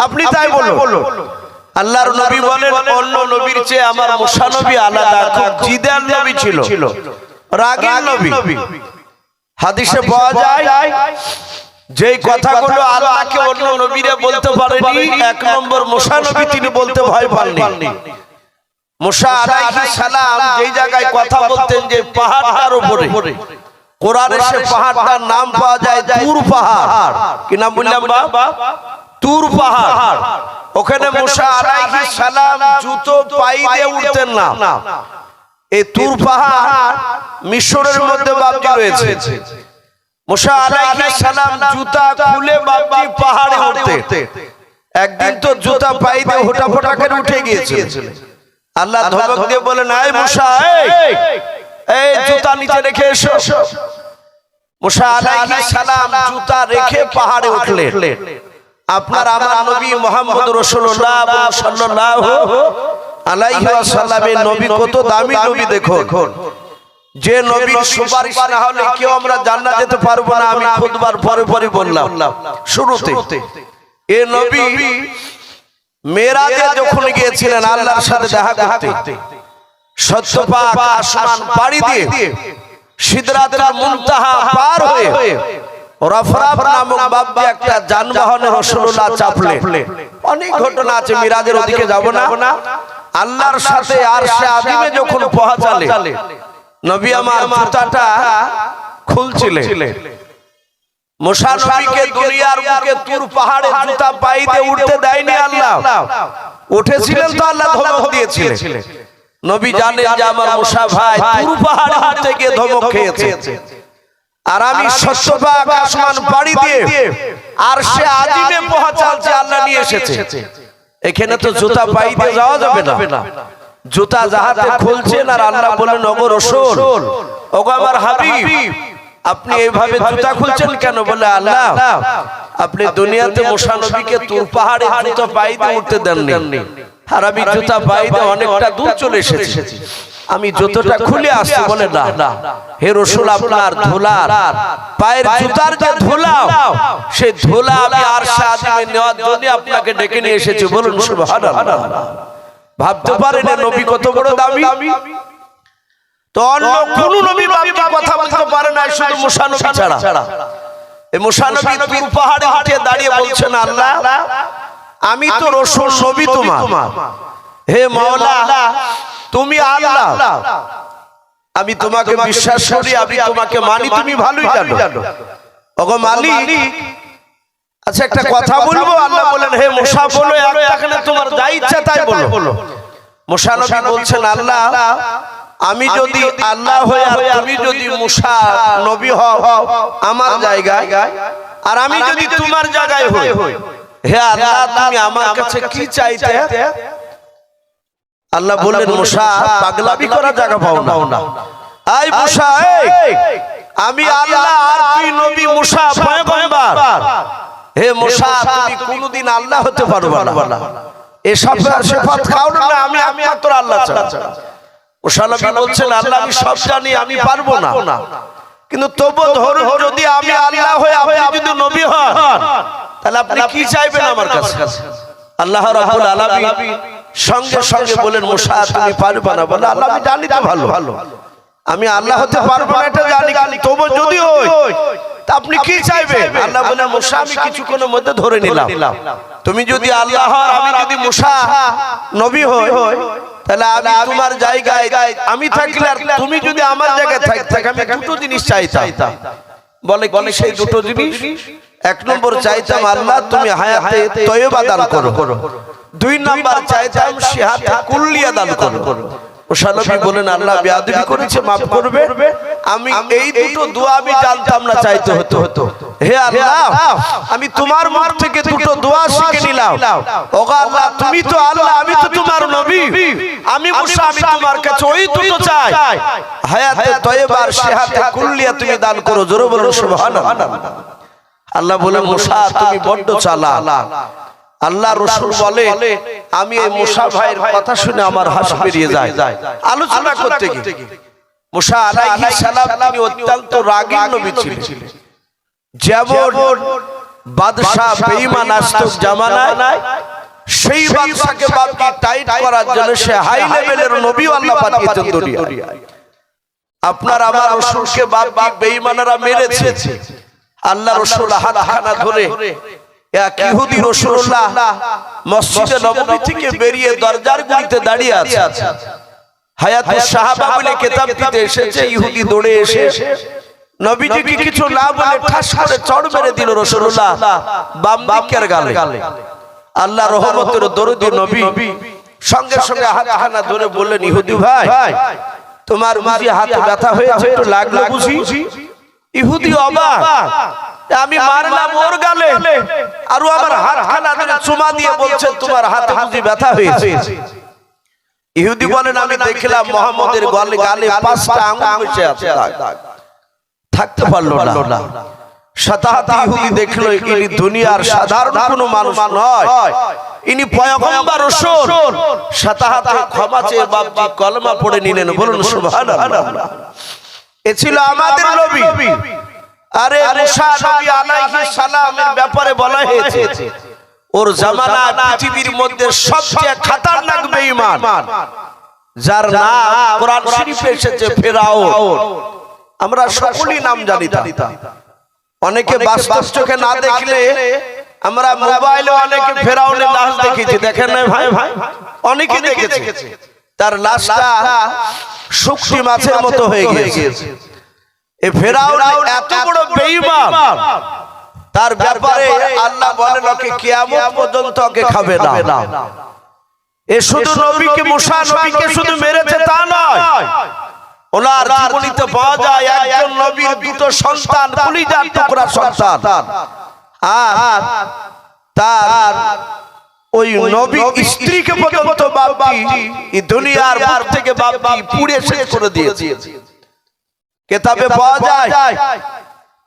আপনি তাই বলুন। আল্লাহর নবী বলেন অন্য নবীর চেয়ে আমার মুসা নবী আলাদা, খুব জিদার নবী ছিল, রাগীর নবী। হাদিসে পাওয়া যায় যেই কথাগুলো আল্লাহকে অন্য নবীরা বলতে পারেনি, এক নম্বর মুসা নবী তিনি বলতে ভয় পাননি। মুসা আলাইহিস সালাম যেই জায়গায় কথা বলতেন যে পাহাড়টার উপরে, কোরআনে সে পাহাড়টার নাম পাওয়া যায় তুর পাহাড়। কি নাম বললাম বাবা? তুর পাহাড়। ওখানে মুসা আলাইহিস সালাম জুতো পায়ে দিয়ে উঠতেন না। এই তুর পাহাড় মিশরের মধ্যে বাবজি রয়েছে। মুসা আলাইহিস সালাম জুতা খুলে বাবজি পাহাড়ে উঠতে, একদিন তো জুতা পায়ে দিয়ে হোটাফোটা করে উঠে গিয়েছিল। আল্লাহ ধমক দিয়ে বলেন, এই মুসা, এই জুতা নিচে রেখে এসো। মুসা আলাইহিস সালাম জুতা রেখে পাহাড়ে উঠলেন। আপনার আমার নবী মুহাম্মদ রাসূলুল্লাহ সাল্লাল্লাহু আলাইহি ওয়াসাল্লামের নবী কত দামি নবী দেখুন। যে নবীর সুপারিশ না হলে কেউ আমরা জান্নাত যেতে পারবো না। আমি খুতবার পরে পরে বললাম শুরুতে, এ নবী মেরাজে যখন গিয়েছিলেন আল্লাহর সাথে দেখা করতে, সত্য পাক আসমান পাড়ি দিয়ে সিদরাতুল মুনতাহা পার হয়ে রাফরাফ নামক বাব্বে একটা যানবাহনে রাসূলুল্লাহ চাপলেন। অনেক ঘটনা আছে, মিরাজের ওদিকে যাব না। আল্লাহর সাথে আরশে আযিমে যখন পৌঁছালে নবী আমার জুতাটা খুলছিলেন। মুসা নবীকে দুনিয়ার বুকে তুর পাহাড়ে জুতা পায়ে দিয়ে উঠতে দেয়নি আল্লাহ। উঠেছিলেন তো আল্লাহ ধমক দিয়েছিলেন। নবী জানেন যে আমার মুসা ভাই তুর পাহাড়ে উঠতে গিয়ে ধমক খেয়েছে, আর আমি শস্যপাক আসমান পাড়ি দিয়ে আরশে আযিমে পৌঁছালছে, আল্লাহ নিয়ে এসেছে। এখানে তো জুতা পায়ে দিয়ে যাওয়া যাবে না। জুতা যাহাতে খুলছেন আর আল্লাহ বলেন, ওগো রাসূল, ওগো আমার হাবিব, আপনি এইভাবে জুতা খুলছেন কেন? বলে, আল্লাহ আপনি দুনিয়াতে মুসা নবীকে তুর পাহাড়ে জুতা পায়ে দিয়ে উঠতে দেননি, আর আমি জুতা পায়ে দিয়ে অনেকটা দূর চলে এসেছি, আমি জুতোটা খুলে আসছি। বলে, না হে রাসূল, আপনার ধুলার পায়ের জুতার যে ধুলা, সেই ধুলা আমি আরশে আযিমে নেওয়ার জন্য আপনাকে ডেকে নিয়ে এসেছি। বলুন সুবহানাল্লাহ। ভাবতে পারেন নবী কত বড় দামি। তো অন্য কোন নবী বাবজি কথা বলতে পারে না, শুধু মুসা নবী ছাড়া। এই মুসা নবী তুর পাহাড়ে উঠে দাঁড়িয়ে বলছেন, আল্লাহ আমি তো রাসূল নবী তোমার, হে মাওলা তুমি আল্লাহ, আমি তোমাকে বিশ্বাস করি, আমি তোমাকে মানি, তুমি ভালোই জানো। ওগো মালিক, আচ্ছা একটা কথা বলবো? আল্লাহ বলেন, হে মুসা বলো, এখানে তোমার যা ইচ্ছা তাই বলো। মুসা নবী বলছেন, আল্লাহ আমি যদি আল্লাহ হই আর তুমি যদি মুসা নবী হও আমার জায়গায়, আর আমি যদি তোমার জায়গায় হই, হে আল্লাহ তুমি আমার কাছে কি চাইতে? আল্লাহ বললেন, মুসা পাগলামি করার জায়গা পাও না। আই মুসা, আমি আল্লাহ আর তুই নবী, মুসা পয়গম্বর। হে মুসা, তুমি কোনদিন আল্লাহ হতে পারবে না। এসব সিফাত খাও না, আমি একমাত্র আল্লাহ ছাড়া। মুসা নবী বলছেন, আল্লাহ আমি সব জানি, আমি পারবো না, কিন্তু তবু ধরুন যদি আমি আল্লাহ হই, আপনি যদি নবী হন, তাহলে আপনি কি চাইবেন আমার কাছে? আল্লাহ রাব্বুল আলামিন সঙ্গে সঙ্গে বলেন, মুসা তুমি পারবে না। বলে, আল্লাহ আমি জানি তো ভালো, আমি আল্লাহ হতে পারবো না এটা জানি, তবু যদি হই তা আপনি কি চাইবেন? আল্লাহ বলেন, মুসা আমি কিছুক্ষণের মধ্যে ধরে নিলাম, তুমি যদি আল্লাহ হও, আমি যদি মুসা নবী হই, তাহলে আমি তোমার জায়গায় আমি থাকলে, আর তুমি যদি আমার জায়গায় থাকতে, আমি দুটো জিনিস চাইতাম। বলে সেই দুটো জিনিস? এক নম্বর চাইতাম আল্লাহ তুমি হায়াতে তয়্যবা দান করো, দুই নম্বর চাইতাম সিহাতে কুল্লিয়া দান করো। মুসা নবী বলেন, আল্লাহ বেয়াদবি করেছে, মাফ করবে, আমি এই দুটো দোয়া আমি জানতাম না, চাইতে হতো। হে আল্লাহ আমি তোমার মুখ থেকে দুটো দোয়া শিখে নিলাম। ওগো আল্লাহ তুমি তো আল্লাহ, আমি তো তোমার নবী, আমি মুসা আমি তোমার কাছে ওই দুটো চাই, হায়াতে তয়্যবা আর সিহাতে কুল্লিয়া তুমি দান করো। জোরে বলুন সুবহানাল্লাহ। আল্লাহ বলে, মুসা তুমি বড্ড চালাক। আল্লাহ রাসূল বলে, আমি এই মুসা ভাইয়ের কথা শুনে আমার হাসি বেরিয়ে যায়। আলোচনা করতে গিয়ে মুসা আলাইহিস সালাম তিনি অত্যন্ত রাগী নবী ছিলেন। যেমন বাদশা বেঈমান নাস্তিক জামানায় সেই বাদশাকে বাপজি টাইট করার জন্য সে হাই লেভেলের নবী আল্লাহ পাঠিয়েছেন দুনিয়ায়। আপনার আমার রাসূলকে বাপজি বেঈমানরা মেরেছে। আল্লাহ রাসূল হাতখানা ধরে এক ইহুদি রাসূলুল্লাহ মসজিদে নববী থেকে বেরিয়ে দরজার গুলিতে দাঁড়িয়ে আছে। হায়াতুস সাহাবা বলে কিতাবটিতে এসেছে, ইহুদি দৌড়ে এসে নবীজিকে কিছু না বলে ঠাস করে চড় মেরে দিল রাসূলুল্লাহ বাম দিকের গালে। আল্লাহ রহমতের দরুদি নবী সঙ্গে সঙ্গে হাতখানা ধরে বললেন, ইহুদি ভাই তোমার বুঝি হাতে ব্যথা হয়েছে, একটু লাগলো বুঝি? ইহুদি অবাক, আমি মারলাম ওর গালে আর ও আমার হাতখানা ধরে চুমা দিয়ে বলছে তোমার হাতে বুঝি ব্যথা হয়েছে? ইহুদি বলেন, আমি দেখলাম মুহাম্মদের গালে 5টা আঙ্গুল মিশে আছে, থাকতে পারলো না। সাতাহাতি ইহুদি দেখলো ইনি দুনিয়ার সাধারণ কোনো মানুষ নয়, ইনি পয়গম্বর রাসূল। সাতাহাতে ক্ষমা চেয়ে বাপজি কলমা পড়ে নিলেন। বলুন সুবহানাল্লাহ। এ ছিল আমাদের নবী। আরে মুসা নবী আলাইহিস সালামের ব্যাপারে বলা হয়েছে ওর জামানা পৃথিবীর মধ্যে সবচেয়ে খতরনাক বেঈমান, যার নাম কোরআন শরীফে এসেছে ফেরাউন। আমরা সকলেই নাম জানি। অনেকে বাস্তব চোখে না দেখলে আমরা মোবাইলে অনেকে ফেরাউনের লাশ দেখেছি, দেখেন না ভাই? অনেকে দেখেছে তার লাশটা শুকনো মাছের মতো হয়ে গিয়েছে। এই ফেরাউন এত বড় বেঈমান, তার ব্যাপারে আল্লাহ বলেন ওকে কিয়ামত পর্যন্ত ওকে খাবে না। এ শুধু নবীকে মুসা নবীকে শুধু মেরেছে তা নয়, ওনার জীবনীতে পাওয়া যায় একজন নবীর দুটো সন্তান, কলিজার টুকরা সন্তান, আর তার ওই নবী স্ত্রীকে পর্যন্ত বাপজি এই দুনিয়ার বুক থেকে বাপজি পুড়ে শেষ করে দিয়েছে। কিতাবে পাওয়া যায়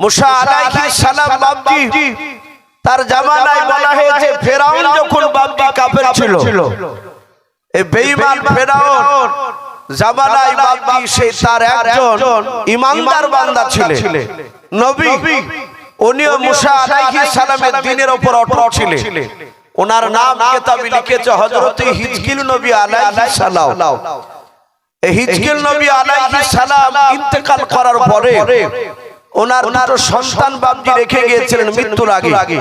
মুসা আলাইহিস সালাম বাপজি তার জামানায় বলা হয়েছে ফেরাউন যখন বাপজি কাফের ছিল, এই বেঈমান ফেরাউন জামানায় বাপজি সে তার একজন ঈমানদার বান্দা ছিলেন নবী। উনিও মুসা আলাইহিস সালামের দ্বীনের উপর অটল ছিলেন। ওনার নাম কিতাবে লিখেছে হযরত হিজকিল নবী আলাইহিস সালাম। এই হিজকিল নবী আলাইহিস সালাম ইন্তেকাল করার পরে ওনার দুটো সন্তান বাপজি রেখে গিয়েছিলেন মৃত্যুর আগে।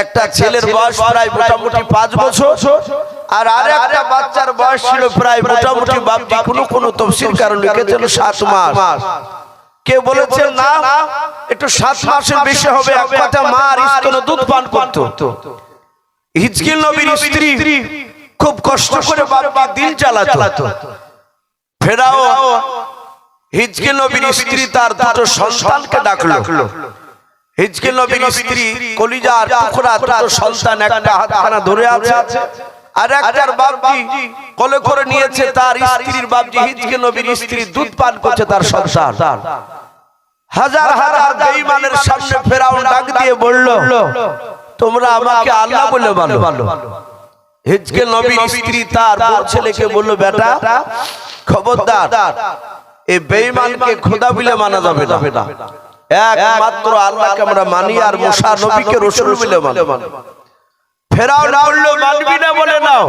একটা ছেলের বয়স প্রায় মোটামুটি 5 বছর, আর আরেকটা বাচ্চার বয়স ছিল প্রায় মোটামুটি বাপজি কোন তাফসীর কারণ লিখেছেন 7 মাস। কে বলেছেন না একটু 7 মাসের বেশি হবে, এক কথা মার স্তনে দুধ পান করত। হিজকিল নবীর স্ত্রী খুব কষ্ট করে বাপজি দিন চালাতো। ফেরাউন হিজকিল নবীর স্ত্রী তার দুটো সন্তানকে ডাকলো। হিজকিল নবীর স্ত্রী কলিজার টুকরা দুটো সন্তান, একটা হাতখানা ধরে আছে আর একটার বাপজি কোলে করে নিয়েছে। তার স্ত্রীর বাপজি হিজকিল নবীর স্ত্রী দুধ পান করছে তার সন্তান। হাজার হাজার বেঈমানের সামনে ফেরাউন ডাক দিয়ে বলল, তোমরা আমাকে আল্লাহ বলে বলো। হিজকিল নবীর স্ত্রী তার বড় ছেলেকে বলল, বেটা খবরদার এই বেঈমানকে খোদা বলে মানা যাবে না, একমাত্র আল্লাহকে আমরা মানি আর মুসা নবীকে রাসূল বলে মানি। ফেরাউন বলল, মানবি না বলে নাও।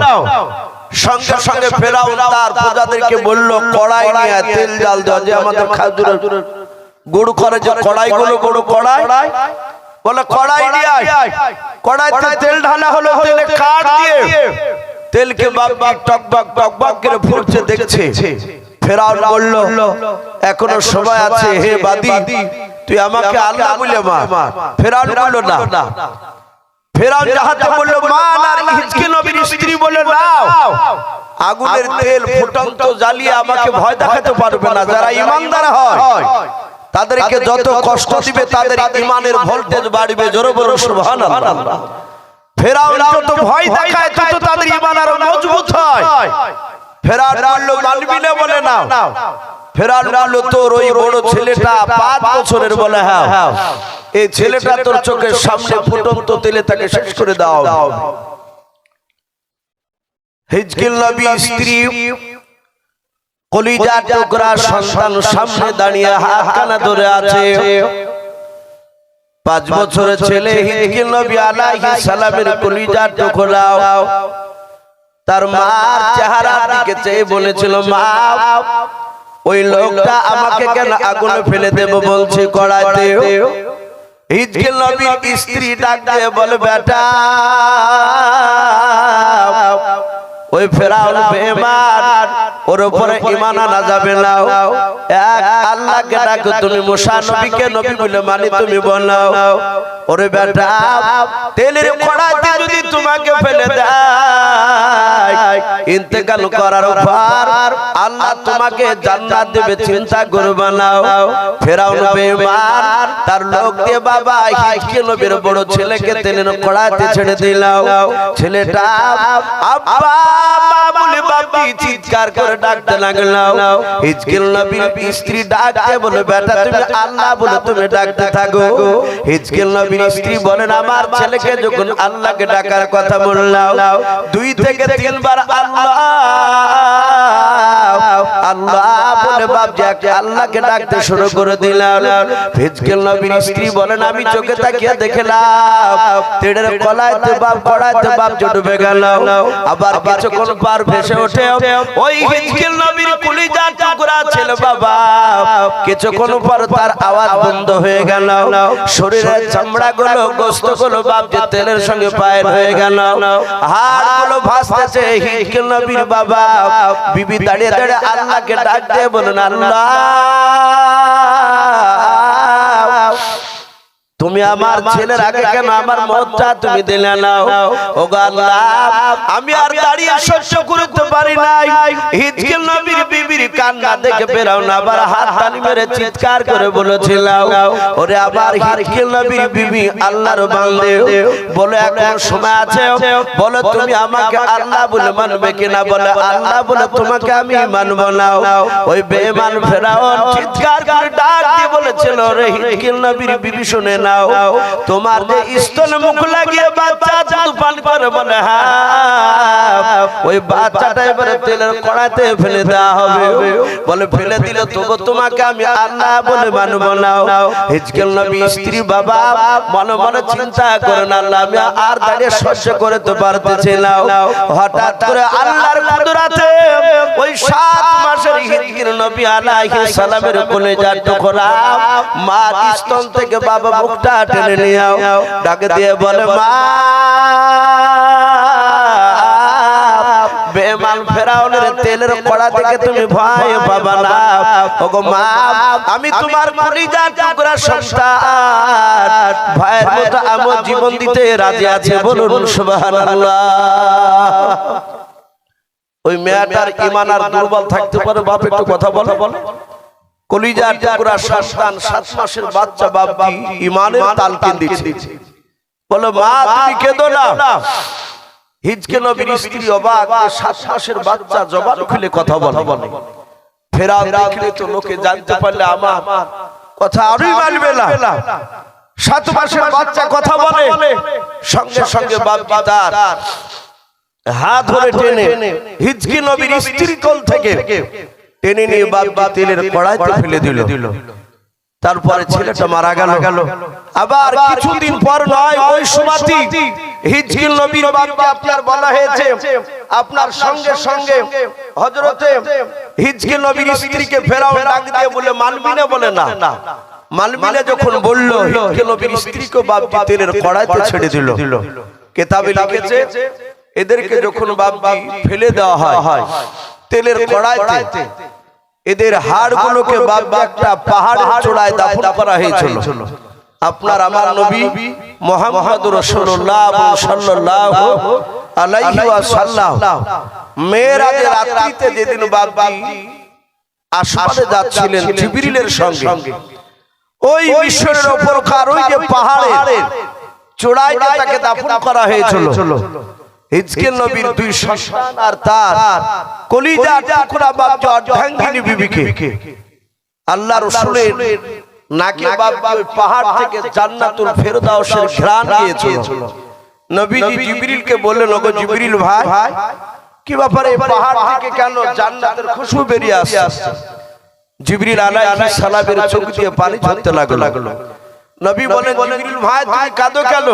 সঙ্গে সঙ্গে ফেরাউন তার প্রজাদেরকে বলল, কড়াই নিয়ে তেল জাল দাও, যে আমাদের খাজুরের গুড় করে যে কড়াইগুলো বড় কড়াই, বলে কড়াই নিয়ে আয়। কড়াইতে তেল ঢালা হলো, তেলে কাঠ দিয়ে তেলকে বাপবাক টকবাক টকবাক করে ফুটছে দেখছে। ফেরাউন বলল, এখনো সময় আছে, হে বাদী তুই আমাকে আল্লাহ বলে মার। ফেরাউন বলল না। ফেরাউন যাহাতে বলল মান, আর হিজকিল নবীর স্ত্রী বলে নাও। আগুনের তেল ফুটন্ত জ্বালিয়ে আমাকে ভয় দেখাতে পারবে না। যারা ঈমানদার হয় তাদেরকে যত কষ্ট দিবে তাদের ঈমানের ভোল্টেজ বাড়বে। জোরে বলো সুবহানাল্লাহ। ফেরাউন যত ভয় দেখায় তত তাদের ঈমান আরো মজবুত হয়। ফেরাউন বলল, মানবি না বলে নাও। ফেরাউন বলল, তোর ওই বড় ছেলেটা 5 বছরের, বলে হ্যাঁ, এই ছেলেটা তোর চোখের সামনে ফুটন্ত তেলে তাকে শেষ করে দাও। হিজকিল নবীর স্ত্রী কলিজার টুকরা সন্তান সামনে দাঁড়িয়ে হাতখানা ধরে আছে। 5 বছরের ছেলে হিজকিল নবী আলাইহিস সালামের কলিজার টুকরা তার মার চেহারার দিকে চেয়ে বলেছিল, মা ওই লোকটা আমাকে কেন আগুনে ফেলে দেব বলছে কড়াইতে। হিজকিল নবীর স্ত্রী ডাক দিয়ে বলে, বেটা ওই ফেরাউন বেঈমান, ওর উপরে ঈমান আনা যাবে না। এক আল্লাহকে ডাকো, তুমি মুসা নবীকে নবী বলে মানি, তুমি বলো ওরে বেটা তেলের কড়াইতে যদি তোমাকে ফেলে দেয় ইন্তেকাল করার পর আল্লাহ তোমাকে জান্নাত দেবে, চিন্তা করবে না। ফেরাউন বেঈমান তার লোক দিয়ে বাবা হিজকিল নবীর বড় ছেলেকে তেলের কড়াইতে ছেড়ে দিল। ছেলেটা আব্বা বলে বাপি চিৎকার করে ডাকতে লাগলো। হিজকিল নবীর স্ত্রী ডাকতে বলে, বেটা তুমি আল্লাহ বলে তুমি ডাকতে থাকো। হিজকিল নবীর স্ত্রী বলেন, আমার ছেলেকে যখন আল্লাহকে ডাকার কথা বললাম 2 থেকে 3 বার আল্লাহ আল্লাহ বলে বাপজি আল্লাহকে ডাকতে শুরু করে দিলাম। হিজকিল নবীর স্ত্রী বলেন, আমি চোখে তাকিয়ে দেখলাম তেড়ের কলাইতে বাপ কড়াইতে বাপ ডুবে গেল। আবার কিছুক্ষণ পর ভেসে ওঠে ওই হিজকিল নবীর কলিজার টুকরা ছেলে বাবা। কিছুক্ষণ পর তার আওয়াজ বন্ধ হয়ে গেল, শরীরের চামড়া গুলো গোশত গুলো বাপ যে তেলের সঙ্গে পায়ের হয়ে গেল, হাড় গুলো ভাসতেছে। হিজকিল নবীর বাবা বিবি দাঁড়িয়ে দাঁড়িয়ে আল্লাহকে ডাক দিয়ে বলেন, আল্লাহ তুমি আমার ছেলের আগে কেন আমার মতটা তুমি দিলে না? ওগো আল্লাহ আমি আর দাঁড়িয়ে সহ্য করতে পারি নাই। হিজকিল নবীর বিবির কান্না দেখে ফেরাউন আবার হাত তালি মেরে চিৎকার করে বলেছিল, ওরে আবার হিজকিল নবীর বিবি আল্লাহর বান্দে বলে এখন সময় আছে, বলে তুমি আমাকে আল্লাহ বলে মানবে কিনা? বলে আল্লাহ বলে তোমাকে আমি মানব না। ওই বেঈমান ফেরাউন চিৎকার করে ডাক দিয়ে বলেছিল, রে হিজকিল নবীর বিবি শুনে না, তোমার যে স্তন মুখ লাগিয়ে বাচ্চা দুধ পান করে, বলে হ্যাঁ ওই বাচ্চাটা এবারে তেলের কড়াইতে ফেলে দেওয়া হবে। বলে ফেলে দিলে তবু তোমাকে আমি আল্লাহ বলে মানব না। হিজকিল নবী স্ত্রী বাবা মনে মনে চিন্তা করেন, আল্লাহ আমি আর দাঁড়িয়ে সহ্য করতে পারতেছি না। হঠাৎ করে আল্লাহর কুদরতে ওই 7 মাসের হিজকিল নবী আলাইহিস সালামের কলিজার টুকরা মার স্তন থেকে বাবা মুখটা টেনে নিয়ে ডাক দিয়ে বলে, মা বেঈমান ফেরাউনের তেলের কড়া থেকে তুমি ভয় পাবা না। ওগো মা আমি তোমার কলিজার টুকরা সন্তান, ভাইয়ের মতো আমার জীবন দিতে রাজি আছে, বলুন সুবহানাল্লাহ। ওই মেয়েটার ঈমান আর দুর্বল থাকতে পারে, বাপ একটু কথা বলে কলিজার টুকরা সন্তান 7 মাসের বাচ্চা বাপজি ঈমানের তালকিন দিচ্ছে, বলে মা তুমি কেঁদো না। হিজকিল নবীর স্ত্রী অবাক, 7 মাসের বাচ্চা জবান খুলে কথা বলে। ফেরাউন দেখলে তো লোকে জানতে পারলে আমার কথা আরই মানবে না। 7 মাসের বাচ্চা কথা বলে, সঙ্গে সঙ্গে বাপজি তার হাত ধরে টেনে হিজকিল নবীর স্ত্রী কোল থেকে টেনে নিয়ে বাপজি তেলের কড়াইতে ফেলে দিল। তারপরে ছেলেটা মারা গেল। আবার কিছুদিন পর নয় ওই সময়টি হিজকিল নবীর বাপকে আপনার বলা হয়েছে, আপনার সঙ্গে সঙ্গে হযরতে হিজকিল নবীর স্ত্রীকে ফেরাউন ডাক দিয়ে বলে মানবি না? বলে না। মানবি না যখন বলল, হিজকিল নবীর স্ত্রীকে বাপজি তেলের কড়াইতে ছেড়ে দিল। কিতাবে লিখেছে এদেরকে যখন বাপজি ফেলে দেওয়া হয় তেলের কড়াইতে, এদের হাড়গুলোকে বাপজি একটা পাহাড়ের চূড়ায় দাফন করা হয়েছিল। আপনার আমার নবী মুহাম্মদুর রাসূলুল্লাহ সাল্লাল্লাহু আলাইহি ওয়াসাল্লাম মেরাজের রাত্রিতে যেদিন বাপজি আসমানে যাচ্ছিলেন জিবরিলের সঙ্গে, ওই মিশরের উপরকার ওই যে পাহাড়ের চূড়ায় তাকে দাফন করা হয়েছিল। হিজকিল নবীর 2 সন্তান আর তার কলিজার টুকরা বাপজি অর্ধাঙ্গিনী বিবিকে আল্লাহ রাসূলের নাকি বাপজি ওই পাহাড় থেকে জান্নাতুল ফেরদাউসের ঘ্রাণ গিয়েছিল। নবীজি জিবরিলকে বললেন, ওগো জিবরিল ভাই কি ব্যাপারে পাহাড় থেকে কেন জান্নাতের খুশবু বেরিয়ে আসছে? জিবরিল আলাইহিস সালামের চোখ দিয়ে পানি ঝরতে লাগলো। নবী বলেন জিবরিল ভাই তুমি কাঁদো কেন?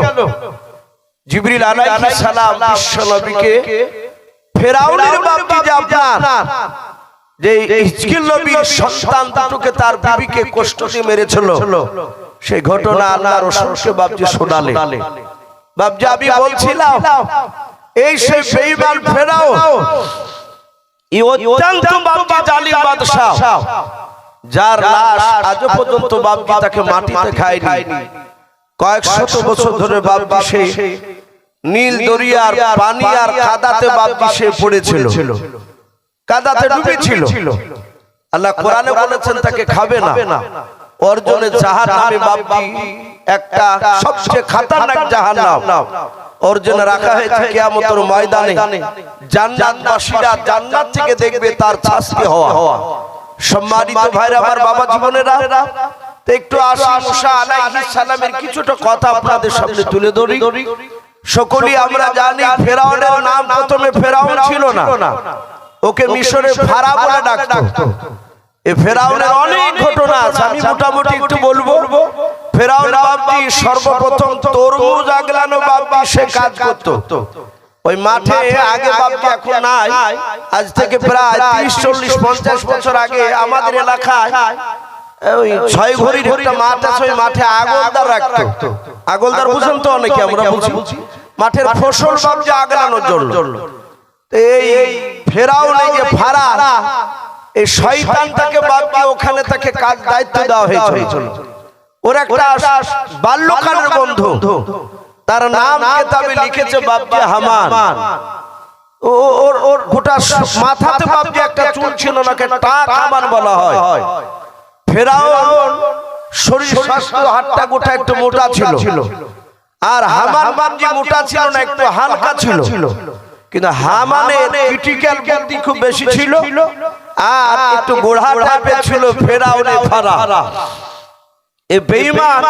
জিবরিল আলাইহিস সালাম বিশ্ব নবীকে ফেরাউনের বাপজি যে আপনার যে হিজকিল নবীর সন্তান দুটোকে তার বিবিকে কষ্ট দিয়ে মেরেছিল সেই ঘটনা আল্লাহ রাসূলকে বাপজি শোনালেন। বাপজি আমি বলছিলাম এই সেই বেঈমান ফেরাউন এই অত্যন্ত বাপজি জালিম বাদশা যার লাশ আজও পর্যন্ত বাপজি তাকে মাটিতে খায়নি। কয়েক শত বছর ধরে বাপজি সেই নীল দরিয়ার পানি আর কাদাতে বাপজি সে পড়েছিল, কাদাতে ডুবেছিল। আল্লাহ কোরআনে বলেছেন তাকে খাবে না। ওর জন্য জাহান্নামে বাপজি একটা সবচেয়ে খতরনাক জাহান্নাম ওর জন্য রাখা হয়েছে কিয়ামতের ময়দানে। জান্নাতবাসীরা জান্নাত থেকে দেখবে তার শাস্তি হওয়া। সম্মানিত ভাইরা আমার বাবা জীবনেরা তো একটু আসি মুসা আলাইহিস সালামের কিছুটা কথা আপনাদের সামনে তুলে ধরি। সকলেই আমরা জানি ফেরাউনের নাম প্রথমে ফেরাউন ছিল না, ওকে মিশরে ফারা বলে ডাকতো। এই ফেরাউনের অনেক ঘটনা আছে, আমি মোটামুটি একটু বলবো। ফেরাউন বাপজি সর্বপ্রথম তরমুজ আগলানো বাপজি সে কাজ করতো ওই মাঠে। আগে বাপজি এখন নাই, আজ থেকে প্রায় 30-40-50 বছর আগে আমাদের এলাকায় ওই 6 ঘড়ির একটা মাঠ আছে, ওই মাঠে আগলদার রাখতো। আগলদার বুঝেন তো অনেকে, আমরা বুঝি মাঠের ফসল বাপজি আগলানোর জন্য। এই ফেরাউন এই যে ফারা এই শয়তানটাকে বাপজি ওখানে তাকে কাজ দায়িত্ব দেওয়া হয়েছিল। ওর একটা বাল্যকালের বন্ধু, তার নাম কিতাবে লিখেছে বাপজি হামান। ওর গোটা মাথাতে বাপজি একটা চুল ছিল না, টাক হামান বলা হয়। ফেরাউন শরীর স্বাস্থ্য হাতটা গোটা একটু মোটা ছিল, আর হামান বাপজি মোটা ছিল না, একটু হালকা ছিল। কিন্তু হামানের ক্রিটিক্যাল বুদ্ধি খুব বেশি ছিল আর একটু গোড়া টাইপের ছিল ফেরাউনের ফারা। এ বেঈমান